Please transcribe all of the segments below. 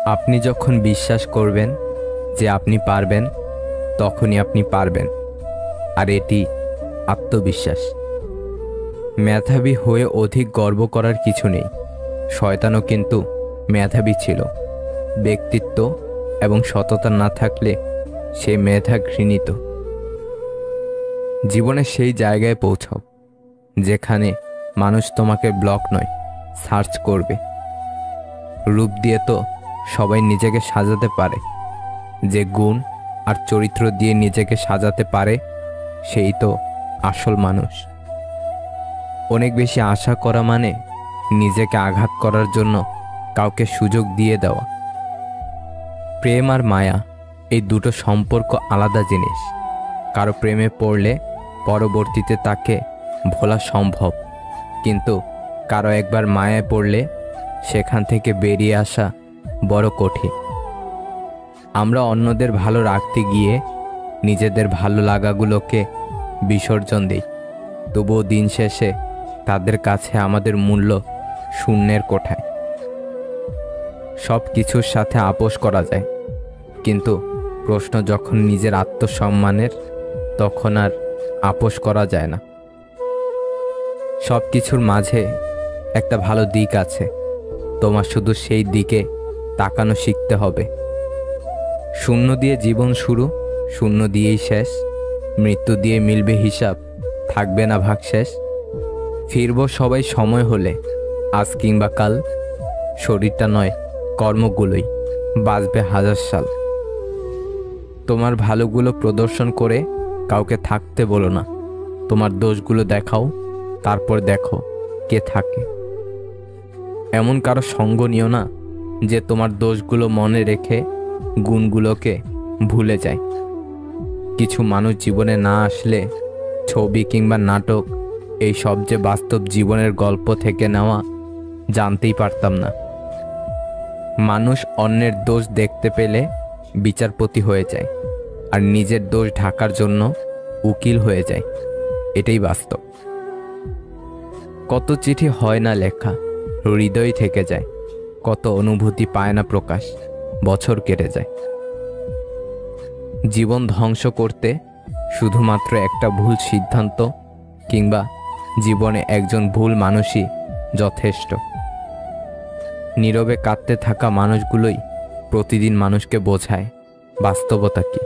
আপনি যখন বিশ্বাস করবেন যে আপনি পারবেন, তখনই আপনি পারবেন। আর এটি আত্মবিশ্বাস। মেধাবী হয়ে অধিক গর্ব করার কিছু নেই। শয়তানও কিন্তু মেধাবী ছিল। ব্যক্তিত্ব এবং সততা না থাকলে সে মেধা ঘৃণিত। জীবনে সেই জায়গায় পৌঁছাও যেখানে মানুষ তোমাকে ব্লক নয়, সার্চ করবে। রূপ দিয়ে তো সবাই নিজেকে সাজাতে পারে, যে গুণ আর চরিত্র দিয়ে নিজেকে সাজাতে পারে সেই তো আসল মানুষ। অনেক বেশি আশা করা মানে নিজেকে আঘাত করার জন্য কাউকে সুযোগ দিয়ে দেওয়া। প্রেম আর মায়া এই দুটো সম্পর্ক আলাদা জিনিস। কারো প্রেমে পড়লে পরবর্তীতে তাকে ভোলা সম্ভব, কিন্তু কারো একবার মায়ায় পড়লে সেখান থেকে বেরিয়ে আসা বড় কঠিন। আমরা অন্যদের ভালো রাখতে গিয়ে নিজেদের ভালো লাগাগুলোকে বিসর্জন দিই, তবুও দিন শেষে তাদের কাছে আমাদের মূল্য শূন্যের কোঠায়। সব কিছুর সাথে আপোষ করা যায়, কিন্তু প্রশ্ন যখন নিজের আত্মসম্মানের, তখন আর আপোষ করা যায় না। সব কিছুর মাঝে একটা ভালো দিক আছে, তোমার শুধু সেই দিকে তাকানো শিখতে হবে। শূন্য দিয়ে জীবন শুরু, শূন্য দিয়েই শেষ। মৃত্যু দিয়ে মিলবে হিসাব, থাকবে না ভাগশেষ। ফিরব সবাই সময় হলে, আজ কিংবা কাল। শরীরটা নয়, কর্মগুলোই বাঁচবে হাজার সাল। তোমার ভালোগুলো প্রদর্শন করে কাউকে থাকতে বলো না। তোমার দোষগুলো দেখাও, তারপর দেখো কে থাকে। এমন কারো সঙ্গ নিও না যে তোমার দোষগুলো মনে রেখে গুণগুলোকে ভুলে যায়। কিছু মানুষ জীবনে না আসলে ছবি কিংবা নাটক এই সব যে বাস্তব জীবনের গল্প থেকে নেওয়া জানতেই পারতাম না। মানুষ অন্যের দোষ দেখতে পেলে বিচারপতি হয়ে যায়, আর নিজের দোষ ঢাকার জন্য উকিল হয়ে যায়। এটাই বাস্তব। কত চিঠি হয় না লেখা, হৃদয় থেকে যায়। কত অনুভূতি পায় না প্রকাশ, বছর কেটে যায়। জীবন ধ্বংস করতে শুধুমাত্র একটা ভুল সিদ্ধান্ত কিংবা জীবনে একজন ভুল মানুষই যথেষ্ট। নীরবে কাঁদতে থাকা মানুষগুলোই প্রতিদিন মানুষকে বোঝায় বাস্তবতা কি।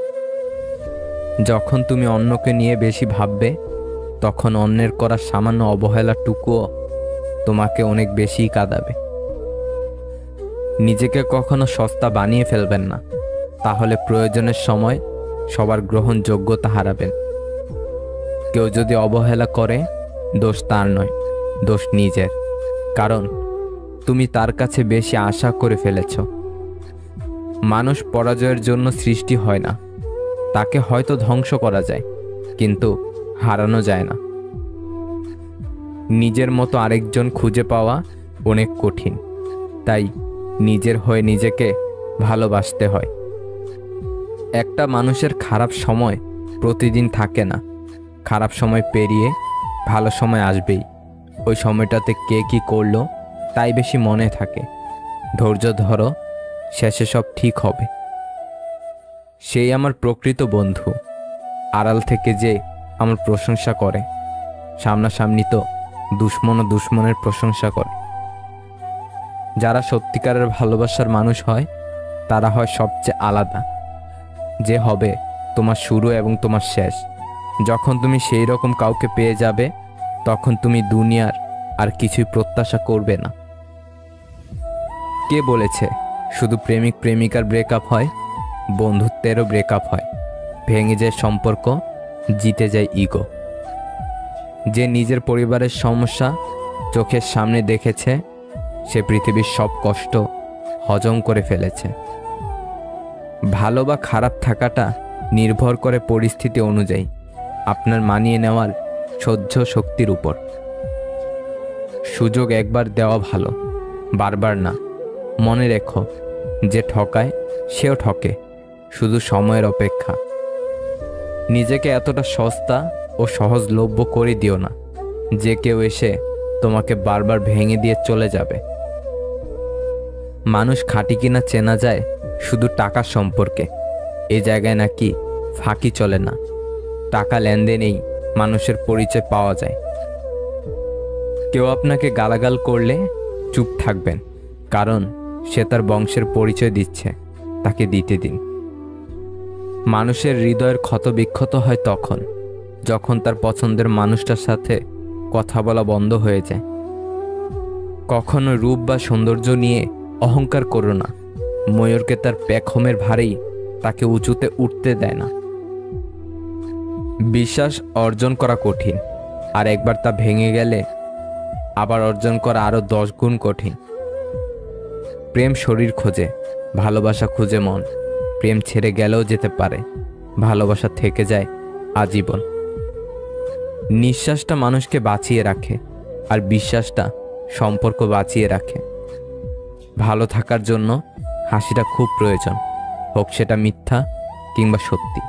যখন তুমি অন্যকে নিয়ে বেশি ভাববে, তখন অন্যের করা সামান্য অবহেলাটুকুও তোমাকে অনেক বেশি কাঁদাবে। নিজেকে কখনো সস্তা বানিয়ে ফেলবেন না, তাহলে প্রয়োজনের সময় সবার গ্রহণযোগ্যতা হারাবেন। কেউ যদি অবহেলা করে, দোষ তার নয়, দোষ নিজের। কারণ তুমি তার কাছে বেশি আশা করে ফেলেছ। মানুষ পরাজয়ের জন্য সৃষ্টি হয় না। তাকে হয়তো ধ্বংস করা যায়, কিন্তু হারানো যায় না। নিজের মতো আরেকজন খুঁজে পাওয়া অনেক কঠিন, তাই নিজের হয়ে নিজেকে ভালোবাসতে হয়। একটা মানুষের খারাপ সময় প্রতিদিন থাকে না। খারাপ সময় পেরিয়ে ভালো সময় আসবেই। ওই সময়টাতে কে কি করলো তাই বেশি মনে থাকে। ধৈর্য ধরো, শেষে সব ঠিক হবে। সেই আমার প্রকৃত বন্ধু, আড়াল থেকে যে আমার প্রশংসা করে। সামনাসামনি তো দুশ্মনও দুশ্মনের প্রশংসা করে। যারা সত্যিকারের ভালোবাসার মানুষ হয়, তারা হয় সবচেয়ে আলাদা। যে হবে তোমার শুরু এবং তোমার শেষ। যখন তুমি সেই রকম কাউকে পেয়ে যাবে, তখন তুমি দুনিয়ার আর কিছুই প্রত্যাশা করবে না। কে বলেছে শুধু প্রেমিক প্রেমিকার ব্রেকআপ হয়? বন্ধুত্বেরও ব্রেকআপ হয়। ভেঙে যায় সম্পর্ক, জিতে যায় ইগো। যে নিজের পরিবারের সমস্যা চোখের সামনে দেখেছে, সে পৃথিবীর সব কষ্ট হজম করে ফেলেছে। ভালো বা খারাপ থাকাটা নির্ভর করে পরিস্থিতি অনুযায়ী, আপনার মানিয়ে নেওয়ার সহ্য শক্তির উপর। সুযোগ একবার দেওয়া ভালো, বারবার না। মনে রেখো, যে ঠকায় সেও ঠকে, শুধু সময়ের অপেক্ষা। নিজেকে এতটা সস্তা ও সহজলভ্য করে দিও না যে কেউ এসে তোমাকে বারবার ভেঙে দিয়ে চলে যাবে। মানুষ খাঁটি কিনা চেনা যায় শুধু টাকার সম্পর্কে। এই জায়গায় নাকি ফাঁকি চলে না, টাকা লেনদেনেই মানুষের পরিচয় পাওয়া যায়। কেউ আপনাকে গালাগাল করলে চুপ থাকবেন, কারণ সে তার বংশের পরিচয় দিচ্ছে, তাকে দিতে দিন। মানুষের হৃদয়ের ক্ষত বিক্ষত হয় তখন যখন তার পছন্দের মানুষটার সাথে কথা বলা বন্ধ হয়ে যায়। কখনো রূপ বা সৌন্দর্য নিয়ে অহংকার করো না। ময়ূরকে তার পেখমের ভারেই তাকে উঁচুতে উঠতে দেয় না। বিশ্বাস অর্জন করা কঠিন, আর একবার তা ভেঙে গেলে আবার অর্জন করা আরো 10 গুণ কঠিন। প্রেম শরীর খোঁজে, ভালোবাসা খুঁজে মন। প্রেম ছেড়ে গেলেও যেতে পারে, ভালোবাসা থেকে যায় আজীবন। নিঃশ্বাসটা মানুষকে বাঁচিয়ে রাখে, আর বিশ্বাসটা সম্পর্ক বাঁচিয়ে রাখে। ভালো থাকার জন্য হাসিটা খুব প্রয়োজন, হোক সেটা মিথ্যা কিংবা সত্যি।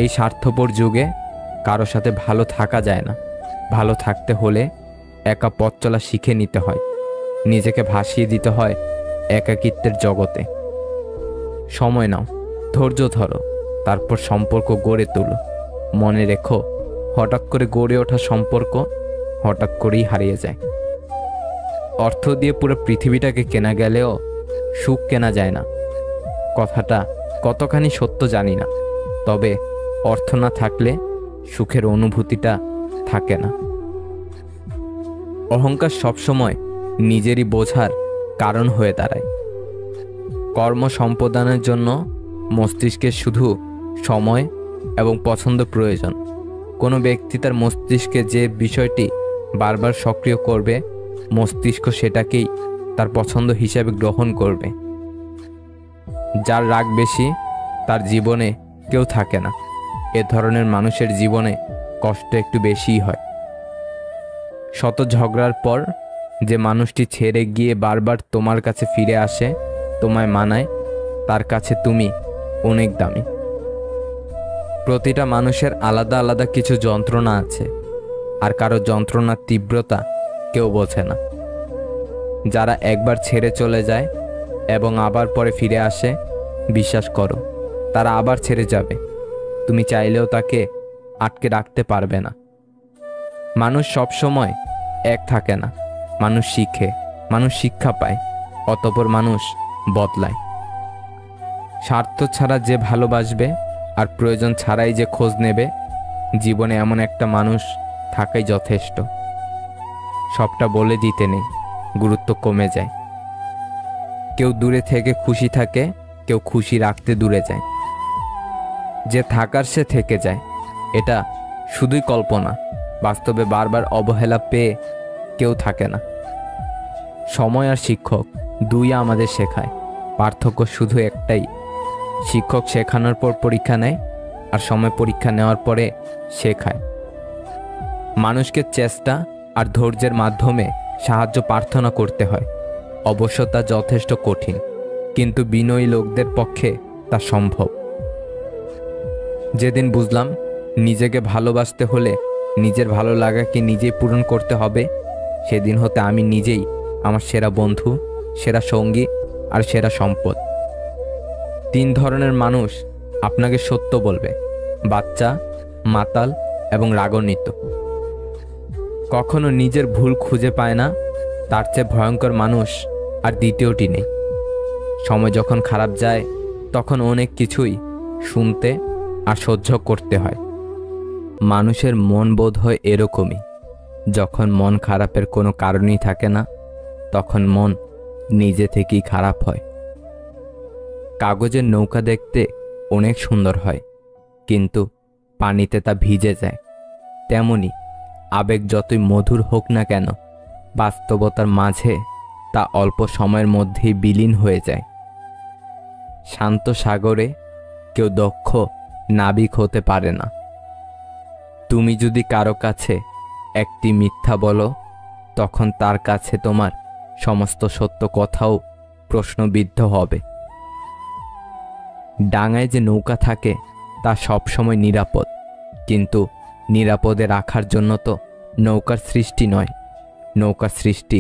এই স্বার্থপর যুগে কারো সাথে ভালো থাকা যায় না। ভালো থাকতে হলে একা পথ চলা শিখে নিতে হয়, নিজেকে ভাসিয়ে দিতে হয় একাকিত্বের জগতে। সময় নাও, ধৈর্য ধরো, তারপর সম্পর্ক গড়ে তোলো। মনে রেখো, হঠাৎ করে গড়ে ওঠা সম্পর্ক হঠাৎ করেই হারিয়ে যায়। অর্থ দিয়ে পুরো পৃথিবীটাকে কেনা গেলেও সুখ কেনা যায় না। কথাটা কতখানি সত্য জানি না, তবে অর্থ না থাকলে সুখের অনুভূতিটা থাকে না। অহংকার সবসময় নিজেরই বোঝার কারণ হয়ে দাঁড়ায়। কর্ম সম্পাদনের জন্য মস্তিষ্কের শুধু সময় এবং পছন্দ প্রয়োজন। কোনো ব্যক্তি তার মস্তিষ্কে যে বিষয়টি বারবার সক্রিয় করবে, মস্তিষ্ক সেটাকেই তার পছন্দ হিসেবে গ্রহণ করবে। যার রাগ বেশি তার জীবনে কেউ থাকে না। এ ধরনের মানুষের জীবনে কষ্ট একটু বেশিই হয়। শত ঝগড়ার পর যে মানুষটি ছেড়ে গিয়ে বারবার তোমার কাছে ফিরে আসে, তোমায় মানায়, তার কাছে তুমি অনেক দামি। প্রতিটা মানুষের আলাদা আলাদা কিছু যন্ত্রণা আছে, আর কারো যন্ত্রণার তীব্রতা কেউ বোঝে না। যারা একবার ছেড়ে চলে যায় এবং আবার পরে ফিরে আসে, বিশ্বাস করো তারা আবার ছেড়ে যাবে। তুমি চাইলেও তাকে আটকে রাখতে পারবে না। মানুষ সবসময় এক থাকে না। মানুষ শিখে, মানুষ শিক্ষা পায়, অতঃপর মানুষ বদলায়। স্বার্থ ছাড়া যে ভালোবাসবে আর প্রয়োজন ছাড়াই যে খোঁজ নেবে, জীবনে এমন একটা মানুষ থাকাই যথেষ্ট। সবটা বলে দিতে নেই, গুরুত্ব কমে যায়। কেউ দূরে থেকে খুশি থাকে, কেউ খুশি রাখতে দূরে যায়। যে থাকার সে থেকে যায়, এটা শুধুই কল্পনা। বাস্তবে বারবার অবহেলা পেয়ে কেউ থাকে না। সময় আর শিক্ষক দুই আমাদের শেখায়, পার্থক্য শুধু একটাই, শিক্ষক শেখানোর পর পরীক্ষা নেয়, আর সময় পরীক্ষা নেওয়ার পরে শেখায়। মানুষকে চেষ্টা আর ধৈর্যের মাধ্যমে সাহায্য প্রার্থনা করতে হয়। অবশ্য তা যথেষ্ট কঠিন, কিন্তু বিনয়ী লোকদের পক্ষে তা সম্ভব। যেদিন বুঝলাম নিজেকে ভালোবাসতে হলে নিজের ভালো লাগাকে নিজেই পূরণ করতে হবে, সেদিন হতে আমি নিজেই আমার সেরা বন্ধু, সেরা সঙ্গী আর সেরা সম্পদ। 3 ধরনের মানুষ আপনাকে সত্য বলবে: বাচ্চা, মাতাল এবং রাগান্বিত। কখনো নিজের ভুল খুঁজে পায় না, তার চেয়ে ভয়ঙ্কর মানুষ আর দ্বিতীয়টি নেই। সময় যখন খারাপ যায় তখন অনেক কিছুই শুনতে আর সহ্য করতে হয়। মানুষের মন বোধ হয় এরকমই, যখন মন খারাপের কোনো কারণই থাকে না, তখন মন নিজে থেকেই খারাপ হয়। কাগজের নৌকা দেখতে অনেক সুন্দর হয়, কিন্তু পানিতে তা ভিজে যায়। তেমনি আবেগ যতই মধুর হোক না কেন, বাস্তবতার মাঝে তা অল্প সময়ের মধ্যেই বিলীন হয়ে যায়। শান্ত সাগরে কেউ দক্ষ নাবিক হতে পারে না। তুমি যদি কারো কাছে একটি মিথ্যা বলো, তখন তার কাছে তোমার সমস্ত সত্য কথাও প্রশ্নবিদ্ধ হবে। ডাঙায় যে নৌকা থাকে তা সবসময় নিরাপদ, কিন্তু নিরাপদে রাখার জন্য তো নৌকার সৃষ্টি নয়। নৌকার সৃষ্টি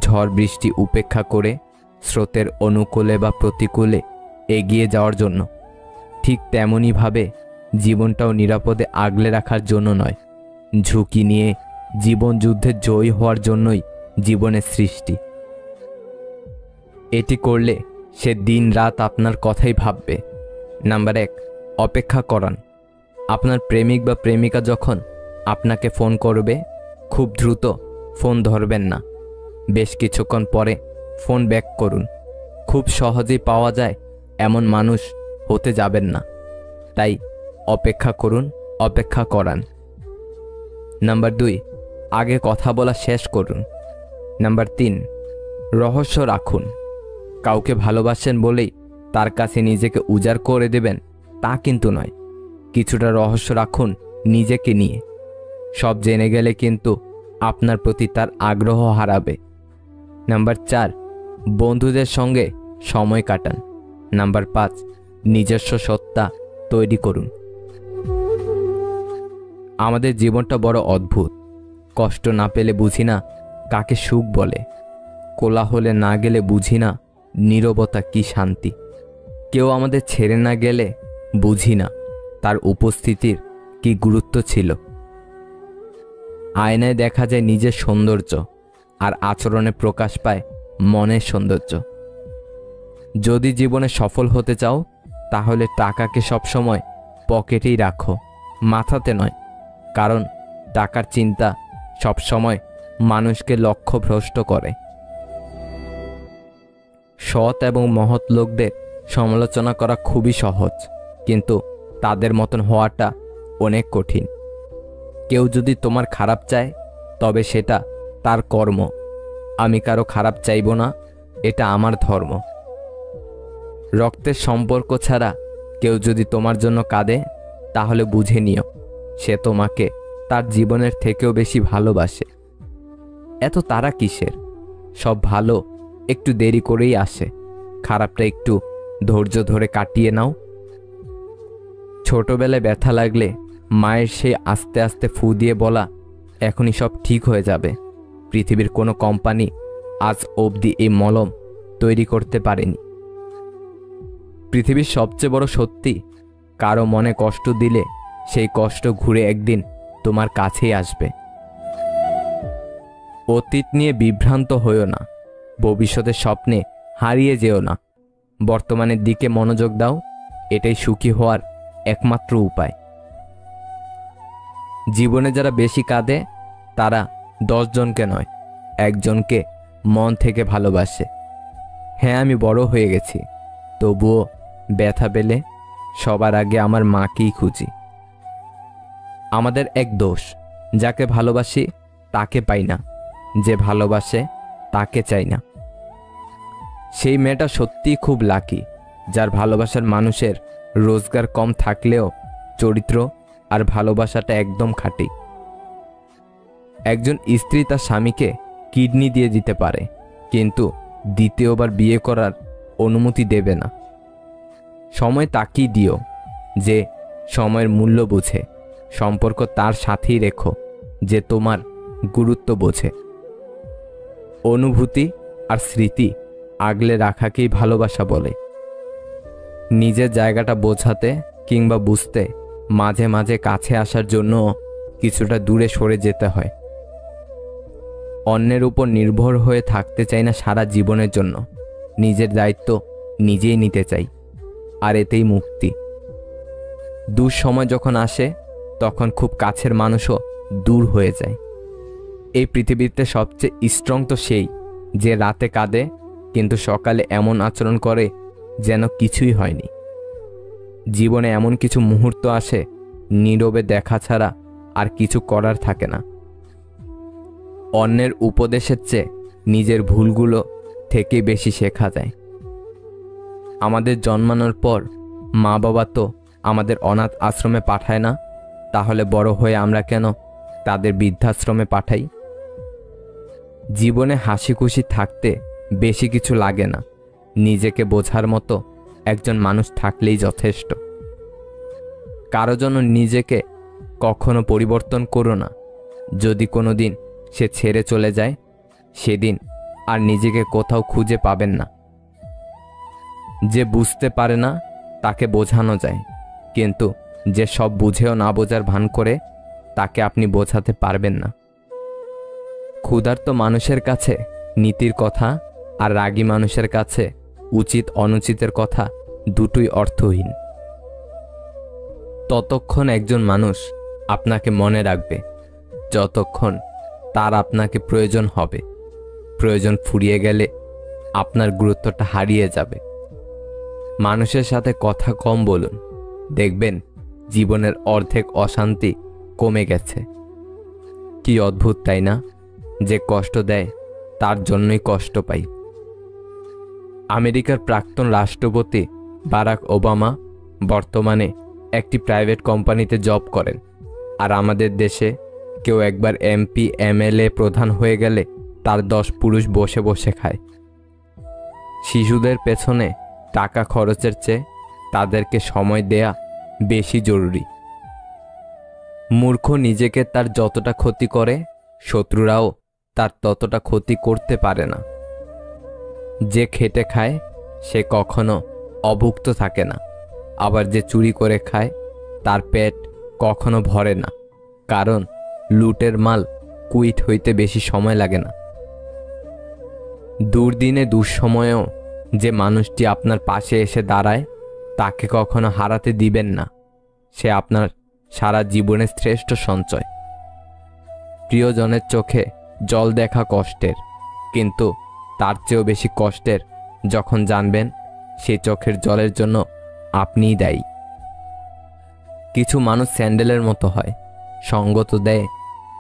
ঝড় বৃষ্টি উপেক্ষা করে স্রোতের অনুকূলে বা প্রতিকূলে এগিয়ে যাওয়ার জন্য, ঠিক তেমনইভাবে জীবনটাও নিরাপদে আগলে রাখার জন্য নয়, ঝুঁকি নিয়ে জীবন যুদ্ধে জয়ী হওয়ার জন্যই জীবনের সৃষ্টি। এটি করলে সে দিন রাত আপনার কথাই ভাববে। নাম্বার 1, অপেক্ষা করান। আপনার প্রেমিক বা প্রেমিকা যখন আপনাকে ফোন করবে, খুব দ্রুত ফোন ধরবেন না। বেশ কিছুক্ষণ পরে ফোন ব্যাক করুন। খুব সহজেই পাওয়া যায় এমন মানুষ হতে যাবেন না। তাই অপেক্ষা করুন, অপেক্ষা করান। নাম্বার 2, আগে কথা বলা শেষ করুন। নাম্বার 3, রহস্য রাখুন। কাউকে ভালোবাসেন বলেই তার কাছে নিজেকে উজাড় করে দেবেন তা কিন্তু নয়। কিছুটা রহস্য রাখুন নিজেকে নিয়ে। সব জেনে গেলে কিন্তু আপনার প্রতি তার আগ্রহ হারাবে। নাম্বার 4, বন্ধুদের সঙ্গে সময় কাটান। নাম্বার 5, নিজস্ব সত্তা তৈরি করুন। আমাদের জীবনটা বড় অদ্ভুত। কষ্ট না পেলে বুঝি না কাকে সুখ বলে, কোলাহলে না গেলে বুঝি না নীরবতা কি শান্তি। কেউ আমাদের ছেড়ে না গেলে বুঝি না তার উপস্থিতির কি গুরুত্ব ছিল। আয়নায় দেখা যায় নিজের সৌন্দর্য, আর আচরণে প্রকাশ পায় মনের সৌন্দর্য। যদি জীবনে সফল হতে চাও, তাহলে টাকাকে সবসময় পকেটেই রাখো, মাথাতে নয়। কারণ টাকার চিন্তা সবসময় মানুষকে লক্ষ্যভ্রষ্ট করে। সৎ এবং মহৎ লোকদের সমালোচনা করা খুবই সহজ, কিন্তু তাদের মতন হওয়াটা অনেক কঠিন। কেউ যদি তোমার খারাপ চায়, তবে সেটা তার কর্ম। আমি কারো খারাপ চাইব না, এটা আমার ধর্ম। রক্তের সম্পর্ক ছাড়া কেউ যদি তোমার জন্য কাঁদে, তাহলে বুঝে নিও সে তোমাকে তার জীবনের থেকেও বেশি ভালোবাসে। এত তারা কিসের? সব ভালো একটু দেরি করেই আসে। খারাপটা একটু ধৈর্য ধরে কাটিয়ে নাও। ছোটবেলায় ব্যথা লাগলে মায়ের সেই আস্তে আস্তে ফু দিয়ে বলা, এখনই সব ঠিক হয়ে যাবে। পৃথিবীর কোনো কোম্পানি আজ অবধি এই মলম তৈরি করতে পারেনি। পৃথিবীর সবচেয়ে বড় সত্যি, কারো মনে কষ্ট দিলে সেই কষ্ট ঘুরে একদিন তোমার কাছেই আসবে। অতীত নিয়ে বিভ্রান্ত হইও না, ভবিষ্যতের স্বপ্নে হারিয়ে যেও না। বর্তমানের দিকে মনোযোগ দাও, এটাই সুখী হওয়ার একমাত্র উপায়। জীবনে যারা বেশি কাঁদে, তারা 10 জনকে নয়, একজনকে মন থেকে ভালোবাসে। হ্যাঁ, আমি বড় হয়ে গেছি, তবুও ব্যথা পেলে সবার আগে আমার মাকেই খুঁজি। আমাদের এক দোষ, যাকে ভালোবাসি তাকে পাই না, যে ভালোবাসে তাকে চাই না। সেই মেয়েটা সত্যিই খুব লাকি, যার ভালোবাসার মানুষের রোজগার কম থাকলেও চরিত্র আর ভালোবাসাটা একদম খাঁটি। একজন স্ত্রী তার স্বামীকে কিডনি দিয়ে দিতে পারে, কিন্তু দ্বিতীয়বার বিয়ে করার অনুমতি দেবে না। সময় তাকেই দিও যে সময়ের মূল্য বোঝে। সম্পর্ক তার সাথেই রেখো যে তোমার গুরুত্ব বোঝে। অনুভূতি আর স্মৃতি আগলে রাখাকেই ভালোবাসা বলে। নিজের জায়গাটা বোঝাতে কিংবা বুঝতে মাঝে মাঝে কাছে আসার জন্য কিছুটা দূরে সরে যেতে হয়। অন্যের উপর নির্ভর হয়ে থাকতে চাই না সারা জীবনের জন্য। নিজের দায়িত্ব নিজেই নিতে চাই, আর এতেই মুক্তি। দুঃসময় যখন আসে, তখন খুব কাছের মানুষও দূর হয়ে যায়। এই পৃথিবীতে সবচেয়ে স্ট্রং তো সেই যে রাতে কাঁদে, কিন্তু সকালে এমন আচরণ করে যেন কিছুই হয়নি। জীবনে এমন কিছু মুহূর্ত আসে, নীরবে দেখা ছাড়া আর কিছু করার থাকে না। অন্যের উপদেশের চেয়ে নিজের ভুলগুলো থেকে বেশি শেখা যায়। আমাদের জন্মানোর পর মা বাবা তো আমাদের অনাথ আশ্রমে পাঠায় না, তাহলে বড় হয়ে আমরা কেন তাদের বৃদ্ধাশ্রমে পাঠাই? জীবনে হাসি খুশি থাকতে বেশি কিছু লাগে না, নিজেকে বোঝার মতো একজন মানুষ থাকলেই যথেষ্ট। কারো জন্য নিজেকে কখনো পরিবর্তন করো না। যদি কোনো দিন সে ছেড়ে চলে যায়, সেদিন আর নিজেকে কোথাও খুঁজে পাবেন না। যে বুঝতে পারে না তাকে বোঝানো যায়, কিন্তু যে সব বুঝেও না বোঝার ভান করে তাকে আপনি বোঝাতে পারবেন না। ক্ষুধার্ত মানুষের কাছে নীতির কথা আর রাগী মানুষের কাছে উচিত অনুচিতের কথা দুটোই অর্থহীন। ততক্ষণ একজন মানুষ আপনাকে মনে রাখবে যতক্ষণ তার আপনাকে প্রয়োজন হবে। প্রয়োজন ফুরিয়ে গেলে আপনার গুরুত্বটা হারিয়ে যাবে। মানুষের সাথে কথা কম বলুন, দেখবেন জীবনের অর্ধেক অশান্তি কমে গেছে। কি অদ্ভুত তাই না, যে কষ্ট দেয় তার জন্যই কষ্ট পাই। আমেরিকার প্রাক্তন রাষ্ট্রপতি বারাক ওবামা বর্তমানে একটি প্রাইভেট কোম্পানিতে জব করেন, আর আমাদের দেশে কেউ একবার এমপি এমএলএ প্রধান হয়ে গেলে তার 10 পুরুষ বসে বসে খায়। শিশুদের পেছনে টাকা খরচের চেয়ে তাদেরকে সময় দেয়া বেশি জরুরি। মূর্খ নিজেকে তার যতটা ক্ষতি করে, শত্রুরাও তার ততটা ক্ষতি করতে পারে না। যে খেটে খায় সে কখনো অভুক্ত থাকে না, আবার যে চুরি করে খায় তার পেট কখনো ভরে না, কারণ লুটের মাল কুইট হইতে বেশি সময় লাগে না। দুর্দিনে দুঃসময়েও যে মানুষটি আপনার পাশে এসে দাঁড়ায় তাকে কখনো হারাতে দিবেন না। সে আপনার সারা জীবনের শ্রেষ্ঠ সঞ্চয়। প্রিয়জনের চোখে জল দেখা কষ্টের, কিন্তু তার চেয়েও বেশি কষ্টের যখন জানবেন সেই চোখের জলের জন্য আপনিই দায়ী। কিছু মানুষ স্যান্ডেলের মতো হয়, সঙ্গ তো দেয়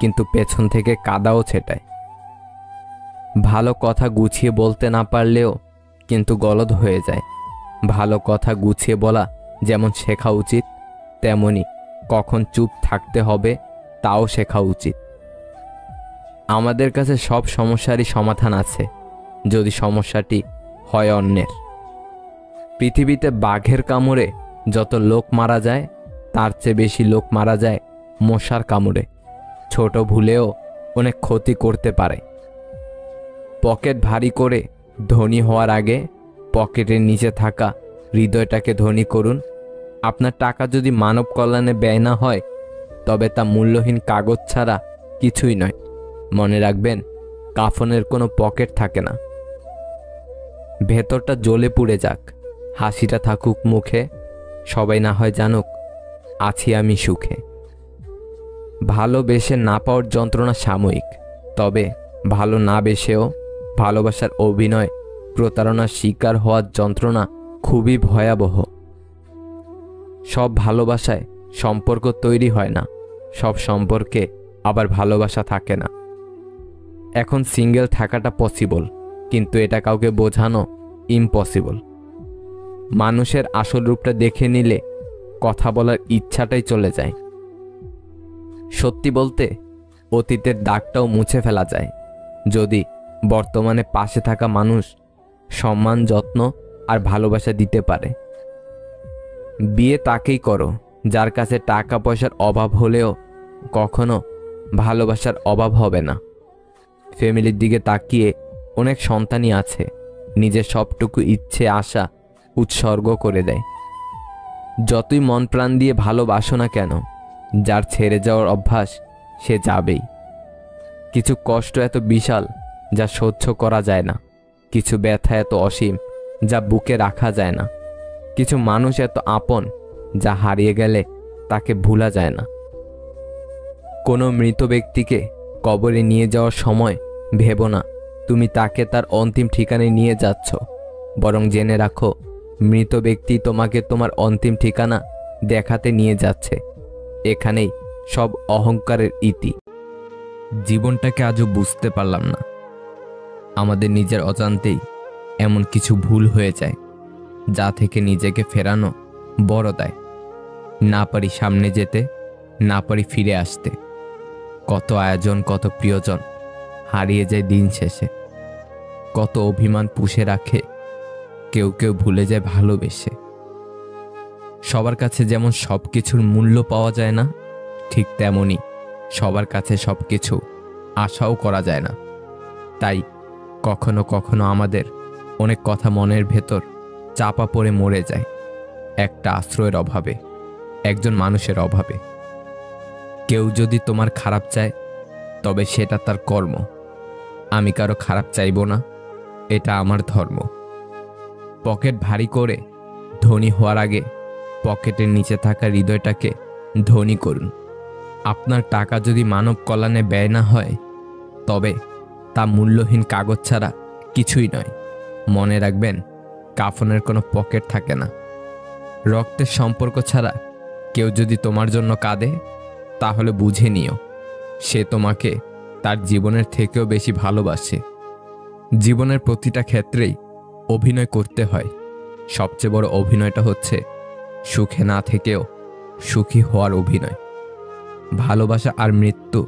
কিন্তু পেছন থেকে কাদাও ছেটায়। ভালো কথা গুছিয়ে বলতে না পারলেও কিন্তু গলদ হয়ে যায়। ভালো কথা গুছিয়ে বলা যেমন শেখা উচিত, তেমনি কখন চুপ থাকতে হবে তাও শেখা উচিত। আমাদের কাছে সব সমস্যারই সমাধান আছে, যদি সমস্যাটি হয় অন্যের। পৃথিবীতে বাঘের কামড়ে যত লোক মারা যায় তার চেয়ে বেশি লোক মারা যায় মশার কামড়ে। ছোট ভুলেও অনেক ক্ষতি করতে পারে। পকেট ভারী করে ধনী হওয়ার আগে পকেটের নিচে থাকা হৃদয়টাকে ধনী করুন। আপনার টাকা যদি মানব কল্যাণে ব্যয় না হয় তবে তা মূল্যহীন কাগজ ছাড়া কিছুই নয়। মনে রাখবেন, কাফনের কোনো পকেট থাকে না। ভেতরটা জ্বলে পুড়ে যাক, হাসিটা থাকুক মুখে, সবাই না হয় জানুক আছি আমি সুখে। ভালোবেসে না পাওয়ার যন্ত্রণা সাময়িক, তবে ভালো না বেসেও ভালোবাসার অভিনয় প্রতারণার শিকার হওয়ার যন্ত্রণা খুবই ভয়াবহ। সব ভালোবাসায় সম্পর্ক তৈরি হয় না, সব সম্পর্কে আবার ভালোবাসা থাকে না। এখন সিঙ্গেল থাকাটা পসিবল, কিন্তু এটা কাউকে বোঝানো ইম্পসিবল। মানুষের আসল রূপটা দেখে নিলে কথা বলার ইচ্ছাটাই চলে যায়। সত্যি বলতে অতীতের দাগটাও মুছে ফেলা যায় যদি বর্তমানে পাশে থাকা মানুষ সম্মান, যত্ন আর ভালোবাসা দিতে পারে। বিয়ে তাকেই করো যার কাছে টাকা পয়সার অভাব হলেও কখনো ভালোবাসার অভাব হবে না। ফ্যামিলির দিকে তাকিয়ে অনেক সন্তানই আছে নিজের সবটুকু ইচ্ছে আশা উৎসর্গ করে দেয়। যতই মন প্রাণ দিয়ে ভালোবাসো না কেন, যার ছেড়ে যাওয়ার অভ্যাস সে যাবেই। কিছু কষ্ট এত বিশাল যা সহ্য করা যায় না, কিছু ব্যথা এত অসীম যা বুকে রাখা যায় না, কিছু মানুষ এত আপন যা হারিয়ে গেলে তাকে ভোলা যায় না। কোনো মৃত ব্যক্তিকে কবরে নিয়ে যাওয়ার সময় ভেবো না তুমি তাকে তার অন্তিম ঠিকানায় নিয়ে যাচ্ছ, বরং জেনে রাখো মৃত ব্যক্তি তোমাকে তোমার অন্তিম ঠিকানা দেখাতে নিয়ে যাচ্ছে। এখানেই সব অহংকারের ইতি। জীবনটাকে আজও বুঝতে পারলাম না। আমাদের নিজের অজান্তেই এমন কিছু ভুল হয়ে যায় যা থেকে নিজেকে ফেরানো বড় দায়। না পারি সামনে যেতে, না পারি ফিরে আসতে। কত আয়োজন, কত প্রিয়জন হারিয়ে যায় দিন শেষে। কত অভিমান পুষে রাখে কেউ কেউ ভুলে যায় ভালোবেসে। সবার কাছে যেমন সব কিছুর মূল্য পাওয়া যায় না, ঠিক তেমনি সবার কাছে সব কিছু আশাও করা যায় না। তাই কখনো কখনো আমাদের অনেক কথা মনের ভেতর চাপা পড়ে মরে যায় একটা আশ্রয়ের অভাবে, একজন মানুষের অভাবে। কেউ যদি তোমার খারাপ চায় তবে সেটা তার কর্ম। আমি কারো খারাপ চাইব না, এটা আমার ধর্ম। পকেট ভারী করে ধনী হওয়ার আগে পকেটের নিচে থাকা হৃদয়টাকে ধনী করুন। আপনার টাকা যদি মানব কল্যাণে ব্যয় না হয় তবে তা মূল্যহীন কাগজ ছাড়া কিছুই নয়। মনে রাখবেন, কাফনের কোনো পকেট থাকে না। রক্তের সম্পর্ক ছাড়া কেউ যদি তোমার জন্য কাঁদে তাহলে বুঝে নিও সে তোমাকে তার জীবনের থেকেও বেশি ভালোবাসে। জীবনের প্রতিটা ক্ষেত্রেই অভিনয় করতে হয়। সবচেয়ে বড় অভিনয়টা হচ্ছে সুখে না থেকেও সুখী হওয়ার অভিনয়। ভালোবাসা আর মৃত্যু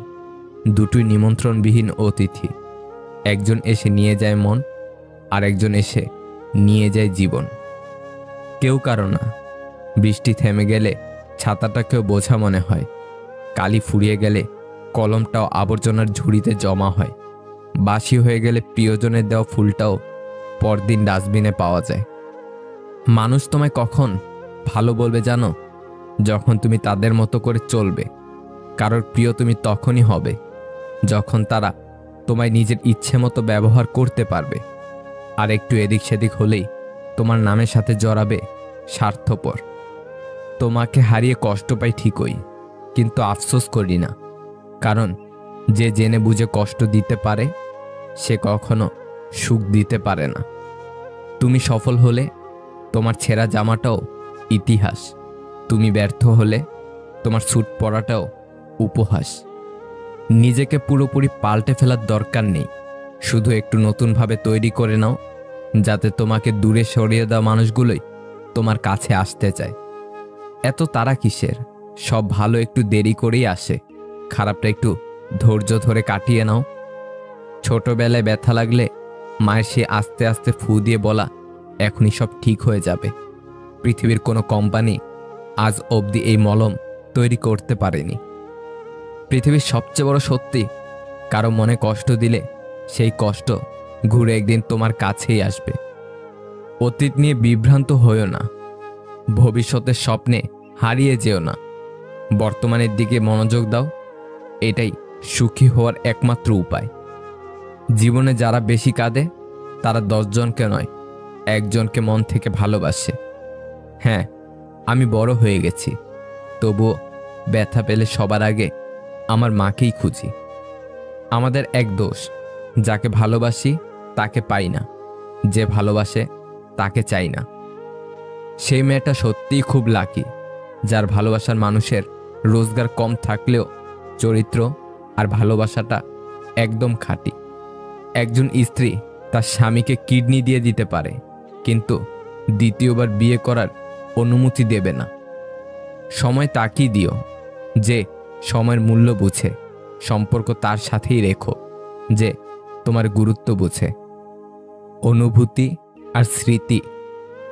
দুটোই নিমন্ত্রণবিহীন অতিথি। একজন এসে নিয়ে যায় মন, আর একজন এসে নিয়ে যায় জীবন। কেউ কারো না। বৃষ্টি থেমে গেলে ছাতাটাকেও বোঝা মনে হয়। কালি ফুরিয়ে গেলে কলমটাও আবর্জনার ঝুড়িতে জমা হয়। বাসি হয়ে গেলে প্রিয়জনের দেওয়া ফুলটাও পরদিন ডাস্টবিনে পাওয়া যায়। মানুষ তোমায় কখন ভালো বলবে জানো? যখন তুমি তাদের মতো করে চলবে। কারোর প্রিয় তুমি তখনই হবে যখন তারা তোমায় নিজের ইচ্ছে মতো ব্যবহার করতে পারবে। আর একটু এদিক সেদিক হলেই তোমার নামের সাথে জড়াবে স্বার্থপর। তোমাকে হারিয়ে কষ্ট পাই ঠিকই, কিন্তু আফসোস করি না। কারণ যে জেনে বুঝে কষ্ট দিতে পারে সে কখনো সুখ দিতে পারে না। তুমি সফল হলে তোমার ছেঁড়া জামাটাও ইতিহাস। তুমি ব্যর্থ হলে তোমার স্যুট পরাটাও উপহাস। নিজেকে পুরোপুরি পাল্টে ফেলার দরকার নেই, শুধু একটু নতুনভাবে তৈরি করে নাও, যাতে তোমাকে দূরে সরিয়ে দেওয়া মানুষগুলোই তোমার কাছে আসতে চায়। এত তাড়া কিসের? সব ভালো একটু দেরি করেই আসে। খারাপটা একটু ধৈর্য ধরে কাটিয়ে নাও। ছোটবেলায় ব্যথা লাগলে মায়ের সে আস্তে আস্তে ফু দিয়ে বলা এখনই সব ঠিক হয়ে যাবে। পৃথিবীর কোনো কোম্পানি আজ অবধি এই মলম তৈরি করতে পারেনি। পৃথিবীর সবচেয়ে বড় সত্যি, কারো মনে কষ্ট দিলে সেই কষ্ট ঘুরে একদিন তোমার কাছেই আসবে। অতীত নিয়ে বিভ্রান্ত হইও না, ভবিষ্যতের স্বপ্নে হারিয়ে যেও না। বর্তমানের দিকে মনোযোগ দাও, এটাই সুখী হওয়ার একমাত্র উপায়। জীবনে যারা বেশি কাঁদে তারা 10 জনকে নয়, একজনকে মন থেকে ভালোবাসে। হ্যাঁ, আমি বড় হয়ে গেছি, তবুও ব্যথা পেলে সবার আগে আমার মাকেই খুঁজি। আমাদের এক দোষ, যাকে ভালোবাসি তাকে পাই না, যে ভালোবাসে তাকে চাই না। সেই মেয়েটা সত্যিই খুব লাকি, যার ভালোবাসার মানুষের রোজগার কম থাকলেও চরিত্র আর ভালোবাসাটা একদম খাঁটি। একজন স্ত্রী তার স্বামীকে কিডনি দিয়ে দিতে পারে, কিন্তু দ্বিতীয়বার বিয়ে করার অনুমতি দেবে না। সময় তাকেই দিও যে সময়ের মূল্য বুঝে। সম্পর্ক তার সাথেই রেখো যে তোমার গুরুত্ব বুঝে। অনুভূতি আর স্মৃতি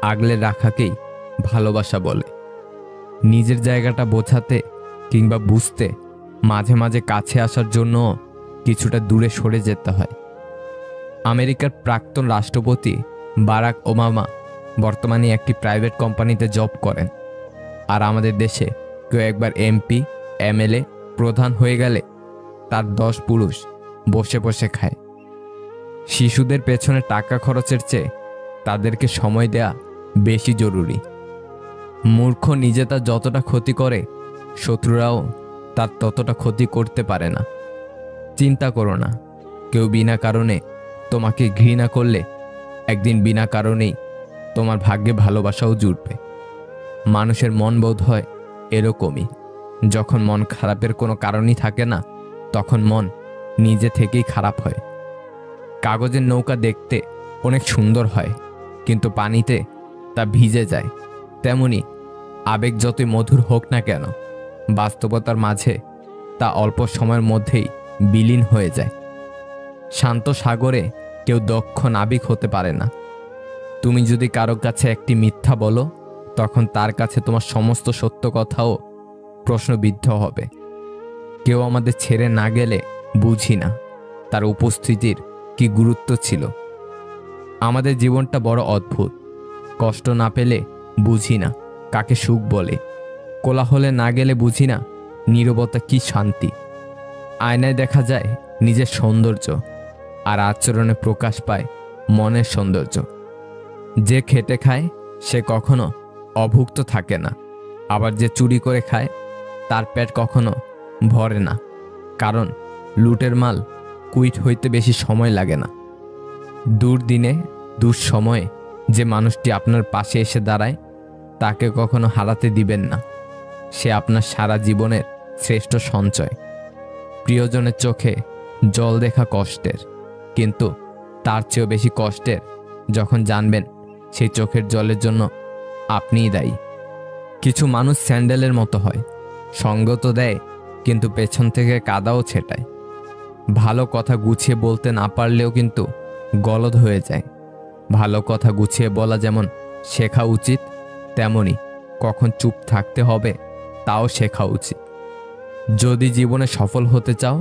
আগলে রাখাকেই ভালোবাসা বলে। নিজের জায়গাটা বোঝাতে কিংবা বুঝতে মাঝে মাঝে কাছে আসার জন্য কিছুটা দূরে সরে যেতে হয়। আমেরিকার প্রাক্তন রাষ্ট্রপতি বারাক ওবামা বর্তমানে একটি প্রাইভেট কোম্পানিতে জব করেন। আর আমাদের দেশে কেউ একবার এমপি, এমএলএ, প্রধান হয়ে গেলে তার 10 পুরুষ বসে বসে খায়। শিশুদের পেছনে টাকা খরচের চেয়ে তাদেরকে সময় দেয়া বেশি জরুরি। মূর্খ নিজে তার যতটা ক্ষতি করে, শত্রুরাও তার ততটা ক্ষতি করতে পারে না। চিন্তা করো না, কেউ বিনা কারণে তোমাকে ঘৃণা করলে একদিন বিনা কারণেই তোমার ভাগ্যে ভালোবাসাও জুটবে। মানুষের মন বোধ হয় এরকমই, যখন মন খারাপের কোনো কারণই থাকে না তখন মন নিজে থেকেই খারাপ হয়। কাগজের নৌকা দেখতে অনেক সুন্দর হয়, কিন্তু পানিতে তা ভিজে যায়। তেমনি আবেগ যতই মধুর হোক না কেন, বাস্তবতার মাঝে তা অল্প সময়ের মধ্যেই বিলীন হয়ে যায়। শান্ত সাগরে কেউ দক্ষ নাবিক হতে পারে না। তুমি যদি কারো কাছে একটি মিথ্যা বলো, তখন তার কাছে তোমার সমস্ত সত্য কথাও প্রশ্নবিদ্ধ হবে। কেউ আমাদের ছেড়ে না গেলে বুঝি না তার উপস্থিতির কি গুরুত্ব ছিল। আমাদের জীবনটা বড় অদ্ভুত। কষ্ট না পেলে বুঝি না কাকে সুখ বলে, কোলাহলে না গেলে বুঝি না নীরবতা কি শান্তি। আয়নায় দেখা যায় নিজের সৌন্দর্য, আর আচরণে প্রকাশ পায় মনের সৌন্দর্য। যে খেটে খায় সে কখনো অভুক্ত থাকে না, আবার যে চুরি করে খায় তার পেট কখনো ভরে না, কারণ লুটের মাল কুইট হইতে বেশি সময় লাগে না। দুর্দিনে দুঃসময়ে যে মানুষটি আপনার পাশে এসে দাঁড়ায় তাকে কখনো হারাতে দিবেন না। সে আপনার সারা জীবনের শ্রেষ্ঠ সঞ্চয়। প্রিয়জনের চোখে জল দেখা কষ্টের, কিন্তু তার চেয়েও বেশি কষ্টের যখন জানবেন সেই চোখের জলের জন্য আপনিই দায়ী। কিছু মানুষ স্যান্ডেলের মতো হয়, সঙ্গ তো দেয় কিন্তু পেছন থেকে কাদাও ছেটায়। ভালো কথা গুছিয়ে বলতে না পারলেও কিন্তু গলদ হয়ে যায়। ভালো কথা গুছিয়ে বলা যেমন শেখা উচিত, তেমনি কখন চুপ থাকতে হবে তাও শেখা উচিত। যদি জীবনে সফল হতে চাও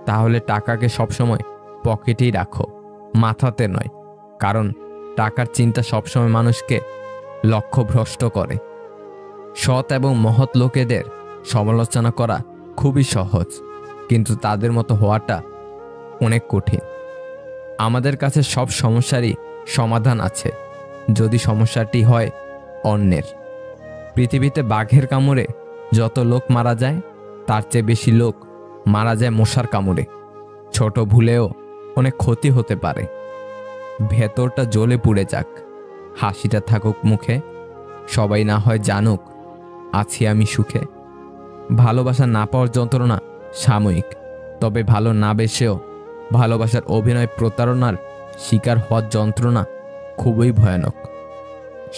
তাহলে টাকাকে সবসময় পকেটেই রাখো, মাথাতে নয়, কারণ টাকার চিন্তা সবসময় মানুষকে লক্ষ্যভ্রষ্ট করে। সৎ এবং মহৎ লোকেদের সমালোচনা করা খুবই সহজ, কিন্তু তাদের মতো হওয়াটা অনেক কঠিন। আমাদের কাছে সব সমস্যারই সমাধান আছে, যদি সমস্যাটি হয় অন্যের। পৃথিবীতে বাঘের কামড়ে যত লোক মারা যায় তার চেয়ে বেশি লোক মারা যায় মশার কামড়ে। ছোট ভুলেও অনেক ক্ষতি হতে পারে। ভেতরটা জ্বলে পুড়ে যাক, হাসিটা থাকুক মুখে, সবাই না হয় জানুক আছি আমি সুখে। ভালোবাসা না পাওয়ার যন্ত্রণা সাময়িক, তবে ভালো না বেসেও ভালোবাসার অভিনয় প্রতারণার শিকার হওয়ার যন্ত্রণা খুবই ভয়ানক।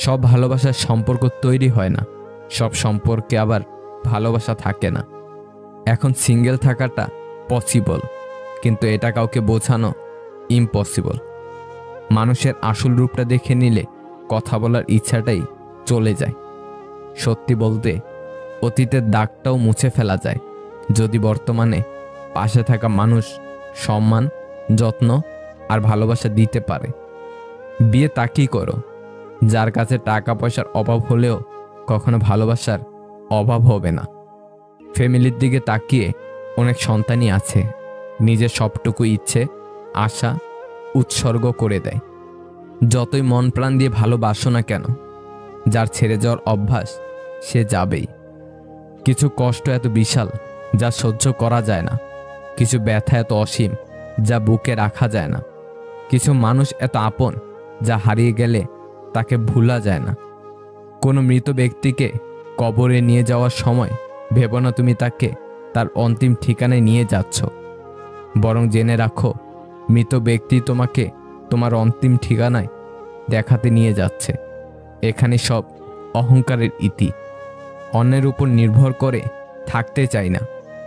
সব ভালোবাসার সম্পর্ক তৈরি হয় না, সব সম্পর্কে আবার ভালোবাসা থাকে না। এখন সিঙ্গেল থাকাটা পসিবল, কিন্তু এটা কাউকে বোঝানো ইম্পসিবল। মানুষের আসল রূপটা দেখে নিলে কথা বলার ইচ্ছাটাই চলে যায়। সত্যি বলতে অতীতের দাগটাও মুছে ফেলা যায় যদি বর্তমানে পাশে থাকা মানুষ সম্মান, যত্ন আর ভালোবাসা দিতে পারে। বিয়ে তাকেই করো যার কাছে টাকা পয়সার অভাব হলেও কখনো ভালোবাসার অভাব হবে না। ফ্যামিলির দিকে তাকিয়ে অনেক সন্তানই আছে নিজের সবটুকু ইচ্ছে আশা উৎসর্গ করে দেয়। যতই মন প্রাণ দিয়ে ভালোবাসো না কেন, যার ছেড়ে যাওয়ার অভ্যাস সে যাবেই। কিছু কষ্ট এত বিশাল যা সহ্য করা যায় না, কিছু ব্যথা এত অসীম যা বুকে রাখা যায় না, কিছু মানুষ এত আপন যা হারিয়ে গেলে তাকে ভোলা যায় না। কোনো মৃত ব্যক্তিকে কবরে নিয়ে যাওয়ার সময় ভেবো না তুমি তাকে তার অন্তিম ঠিকানায় নিয়ে যাচ্ছ, বরং জেনে রাখো মৃত ব্যক্তি তোমাকে তোমার অন্তিম ঠিকানায় দেখাতে নিয়ে যাচ্ছে। এখানে সব অহংকারের ইতি। অন্যের উপর নির্ভর করে থাকতে চাই না,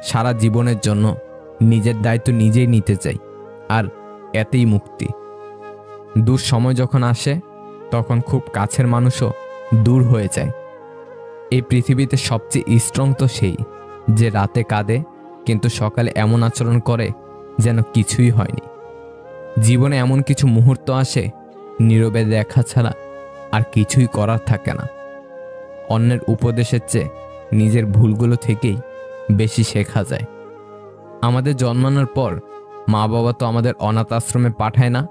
সারা জীবনের জন্য নিজের দায়িত্ব নিজেই নিতে চাই, আর এতেই মুক্তি। দুঃসময় যখন আসে তখন খুব কাছের মানুষও দূর হয়ে যায়। এই পৃথিবীতে সবচেয়ে স্ট্রং তো সেই যে রাতে কাঁদে কিন্তু সকালে এমন আচরণ করে যেন কিছুই হয়নি। জীবনে এমন কিছু মুহূর্ত আসে নীরবে দেখা ছাড়া আর কিছুই করার থাকে না। অন্যের উপদেশের চেয়ে নিজের ভুলগুলো থেকেই বেশি শেখা যায়। আমাদের জন্মানোর পর মা বাবা তো আমাদের অনাথ আশ্রমে পাঠায় না,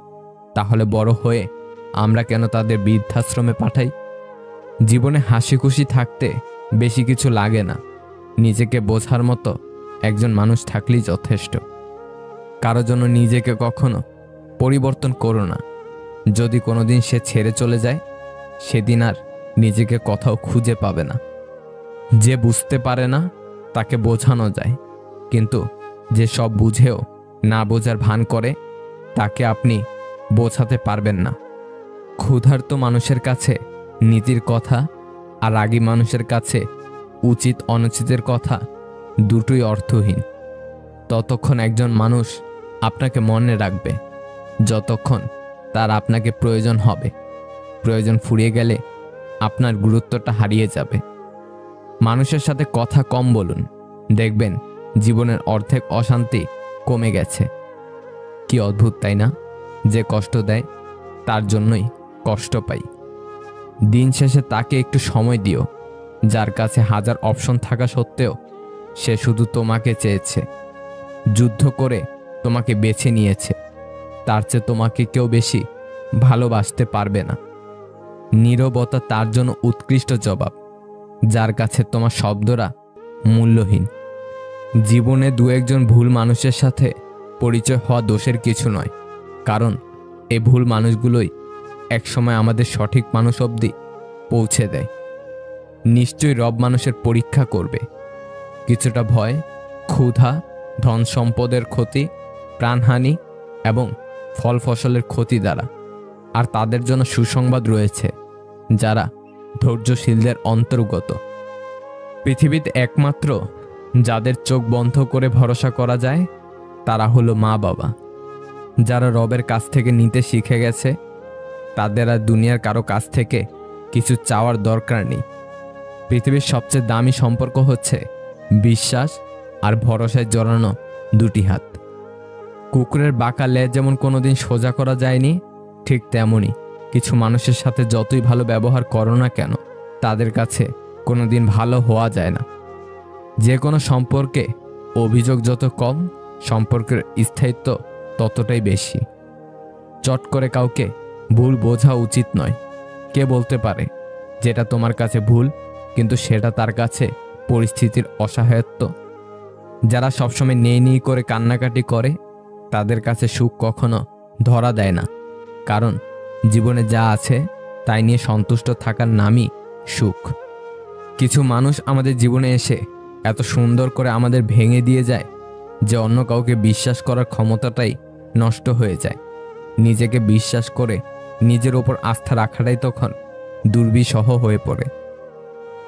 তাহলে বড় হয়ে আমরা কেন তাদের বৃদ্ধাশ্রমে পাঠাই? জীবনে হাসি খুশি থাকতে বেশি কিছু লাগে না, নিজেকে বোঝার মতো একজন মানুষ থাকলেই যথেষ্ট। কারো জন্য নিজেকে কখনো পরিবর্তন করো না। যদি কোনোদিন সে ছেড়ে চলে যায় সেদিন আর নিজেকে কোথাও খুঁজে পাবে না। যে বুঝতে পারে না তাকে বোঝানো যায়, কিন্তু যে সব বুঝেও না বোঝার ভান করে তাকে আপনি বোঝাতে পারবেন না। ক্ষুধার্ত মানুষের কাছে নীতির কথা আর রাগী মানুষের কাছে উচিত অনুচিতের কথা দুটোই অর্থহীন। ততক্ষণ একজন মানুষ আপনাকে মনে রাখবে যতক্ষণ তার আপনাকে প্রয়োজন হবে। প্রয়োজন ফুরিয়ে গেলে আপনার গুরুত্বটা হারিয়ে যাবে। মানুষের সাথে কথা কম বলুন, দেখবেন জীবনের অর্ধেক অশান্তি কমে গেছে। কি অদ্ভুত তাই না? যে কষ্ট দেয় তার জন্যই কষ্ট পাই। দিন শেষে তাকে একটু সময় দিও, যার কাছে হাজার অপশন থাকা সত্ত্বেও সে শুধু তোমাকে চেয়েছে, যুদ্ধ করে তোমাকে বেছে নিয়েছে। তার চেয়ে তোমাকে কেউ বেশি ভালোবাসতে পারবে না। নীরবতা তার জন্য উৎকৃষ্ট জবাব, যার কাছে তোমার শব্দরা মূল্যহীন। জীবনে দু একজন ভুল মানুষের সাথে পরিচয় হওয়া দোষের কিছু নয়, কারণ এই ভুল মানুষগুলোই একসময় আমাদের সঠিক মানুষ অবধি পৌঁছে দেয়। নিশ্চয়ই রব মানুষের পরীক্ষা করবে, কিছুটা ভয়, ক্ষুধা, ধন সম্পদের ক্ষতি, প্রাণহানি এবং ফল ফসলের ক্ষতি দ্বারা। আর তাদের জন্য সুসংবাদ রয়েছে যারা ধৈর্যশীলদের অন্তর্গত। পৃথিবীতে একমাত্র যাদের চোখ বন্ধ করে ভরসা করা যায় তারা হলো মা বাবা। যারা রবের কাছ থেকে নিতে শিখে গেছে তাদের আর দুনিয়ার কারো কাছ থেকে কিছু চাওয়ার দরকার নেই। পৃথিবীর সবচেয়ে দামি সম্পর্ক হচ্ছে বিশ্বাস আর ভরসায় জড়ানো দুটি হাত। কুকুরের বাঁকা লেজ যেমন কোনোদিন সোজা করা যায়নি, ঠিক তেমনই কিছু মানুষের সাথে যতই ভালো ব্যবহার করো না কেন তাদের কাছে কোনোদিন ভালো হওয়া যায় না। যে কোনো সম্পর্কে অভিযোগ যত কম, সম্পর্কের স্থায়িত্ব ততটাই বেশি। চট করে কাউকে ভুল বোঝা উচিত নয়। কে বলতে পারে যেটা তোমার কাছে ভুল, কিন্তু সেটা তার কাছে পরিস্থিতির অসহায়ত্ব। যারা সবসময় নেই করে কান্নাকাটি করে তাদের কাছে সুখ কখনো ধরা দেয় না, কারণ জীবনে যা আছে তাই নিয়ে সন্তুষ্ট থাকার নামই সুখ। কিছু মানুষ আমাদের জীবনে এসে এত সুন্দর করে আমাদের ভেঙে দিয়ে যায় যে অন্য কাউকে বিশ্বাস করার ক্ষমতাটাই নষ্ট হয়ে যায়। নিজেকে বিশ্বাস করে নিজের ওপর আস্থা রাখাটাই তখন দুর্বিষহ হয়ে পড়ে।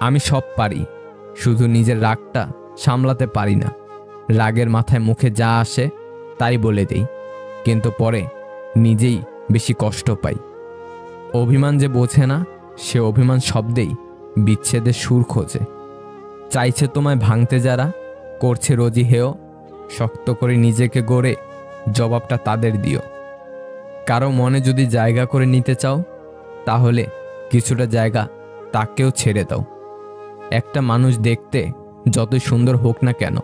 আমি সব পারি, শুধু নিজের রাগটা সামলাতে পারি না। রাগের মাথায় মুখে যা আসে তাই বলে দেই, কিন্তু পরে নিজেই বেশি কষ্ট পাই। অভিমান যে বোঝে না, সে অভিমান শব্দেই বিচ্ছেদের সুর খোঁজে। চাইছে তোমায় ভাঙতে যারা, করছে রোজই হেয়, শক্ত করে নিজেকে গড়ে জবাবটা তাদের দিও। কারো মনে যদি জায়গা করে নিতে চাও তাহলে কিছুটা জায়গা তাকেও ছেড়ে দাও। একটা মানুষ দেখতে যতই সুন্দর হোক না কেন,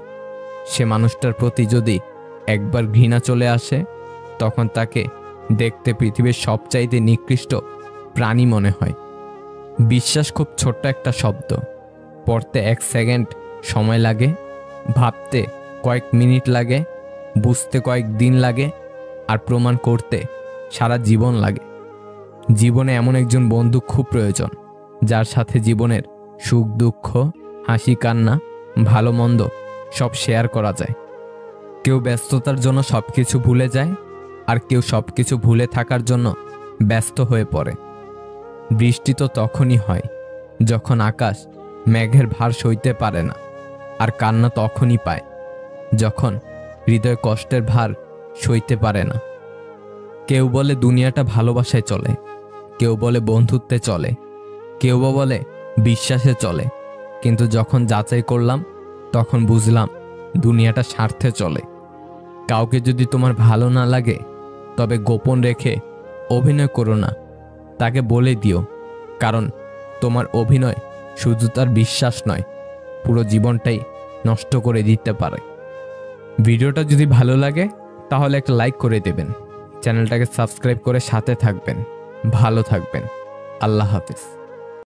সে মানুষটার প্রতি যদি একবার ঘৃণা চলে আসে তখন তাকে দেখতে পৃথিবীর সবচাইতে নিকৃষ্ট প্রাণী মনে হয়। বিশ্বাস খুব ছোট্ট একটা শব্দ, পড়তে 1 সেকেন্ড সময় লাগে, ভাবতে কয়েক মিনিট লাগে, বুঝতে কয়েক দিন লাগে, আর প্রমাণ করতে সারা জীবন লাগে। জীবনে এমন একজন বন্ধু খুব প্রয়োজন, যার সাথে জীবনের সুখ দুঃখ, হাসি কান্না, ভালো মন্দ সব শেয়ার করা যায়। কেউ ব্যস্ততার জন্য সবকিছু ভুলে যায়, আর কেউ সবকিছু ভুলে থাকার জন্য ব্যস্ত হয়ে পড়ে। বৃষ্টি তো তখনই হয় যখন আকাশ মেঘের ভার সইতে পারে না, আর কান্না তখনই পায় যখন হৃদয় কষ্টের ভার সইতে পারে না। কেউ বলে দুনিয়াটা ভালোবাসায় চলে, কেউ বলে বন্ধুত্বে চলে, কেউ বা বলে বিশ্বাসে চলে, কিন্তু যখন যাচাই করলাম তখন বুঝলাম দুনিয়াটা স্বার্থে চলে। কাউকে যদি তোমার ভালো না লাগে তবে গোপন রেখে অভিনয় করো না, তাকে বলে দিও, কারণ তোমার অভিনয় শুধু তার বিশ্বাস নয়, পুরো জীবনটাই নষ্ট করে দিতে পারে। ভিডিওটা যদি ভালো লাগে তাহলে একটা লাইক করে দেবেন, চ্যানেলটাকে সাবস্ক্রাইব করে সাথে থাকবেন। ভালো থাকবেন। আল্লাহ হাফেজ।